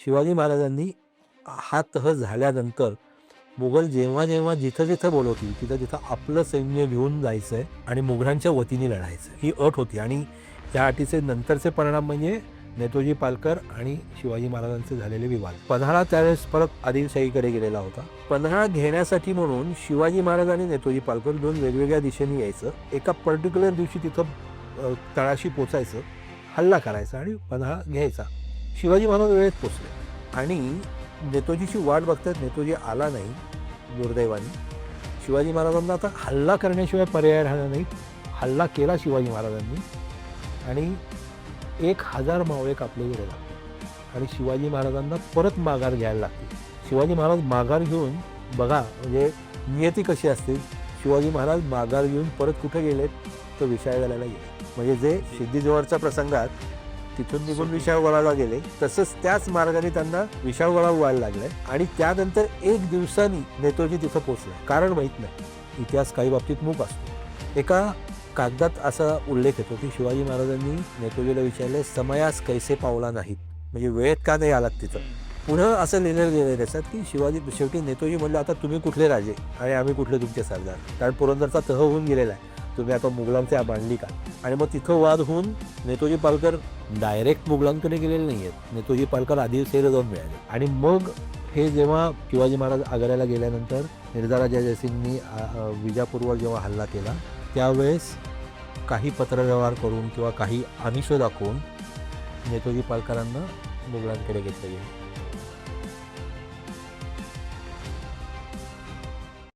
शिवाजी महाराजांनी हा तह झाल्यानंतर मुघल जेव्हा जेव्हा जिथं जिथं बोलवतील तिथं तिथं आपलं सैन्य घेऊन जायचंय आणि मुघलांच्या वतीने लढायचं ही अट होती. आणि या अटीचे नंतरचे परिणाम म्हणजे नेतोजी पालकर आणि शिवाजी महाराजांचे झालेले विवाद. पन्हाळा त्यावेळेस परत आदिलशाहीकडे गेलेला होता. पन्हाळा घेण्यासाठी म्हणून शिवाजी महाराज आणि नेतोजी पालकर दोन वेगवेगळ्या दिशेने यायचं. एका पर्टिक्युलर दिवशी तिथं तळाशी पोचायचं, हल्ला करायचा आणि पन्हाळा घ्यायचा. शिवाजी महाराज वेळेत पोचले आणि नेतोजीची वाट बघतात. नेतोजी आला नाही दुर्दैवाने. शिवाजी महाराजांना आता हल्ला करण्याशिवाय पर्याय राहिला नाही. हल्ला केला शिवाजी महाराजांनी आणि 1000 मावळे कापले गेले आणि शिवाजी महाराजांना परत माघार घ्यायला लागते. शिवाजी महाराज माघार घेऊन बघा म्हणजे नियती कशी असते. शिवाजी महाराज माघार घेऊन परत कुठे गेलेत तर विशाळगडाला गेले. म्हणजे जे सिद्धी प्रसंगात तिथून निघून विशाळगडाला गेले तसंच त्याच मार्गाने त्यांना विशाळगडाला व्हायला लागलंय. आणि त्यानंतर 1 दिवसांनी नेतोजी तिथं पोचलाय. कारण माहीत नाही, इतिहास काही बाबतीत मूक असतो. एका कागदात असा उल्लेख येतो की शिवाजी महाराजांनी नेतोजीला विचारले, समयास कैसे पावला नाहीत, म्हणजे वेळेत का नाही आलात तिथं. पुढं असं लिहिलेलं गेलेलं असतात की शिवाजी शेवटी नेतोजी म्हणले, आता तुम्ही कुठले राजे आणि आम्ही कुठले तुमचे सरदार, कारण पुरंदरचा तह होऊन गेलेला आहे, तुम्ही आता मुघलांचे बांधली का. आणि मग तिथं वाद होऊन नेतोजी पालकर डायरेक्ट मुघलांकडे गेलेले नाही आहेत. नेतोजी पालकर आदिलशाहीला जाऊन मिळाले. आणि मग हे जेव्हा शिवाजी महाराज आग्र्याला गेल्यानंतर मिर्झा राजा जयसिंगनी विजापूरवर जेव्हा हल्ला केला त्यावेळेस काही पत्रव्यवहार करून किंवा काही आमिष दाखवून नेतोजी पालकरांना मुघलांकडे घेतले गेले.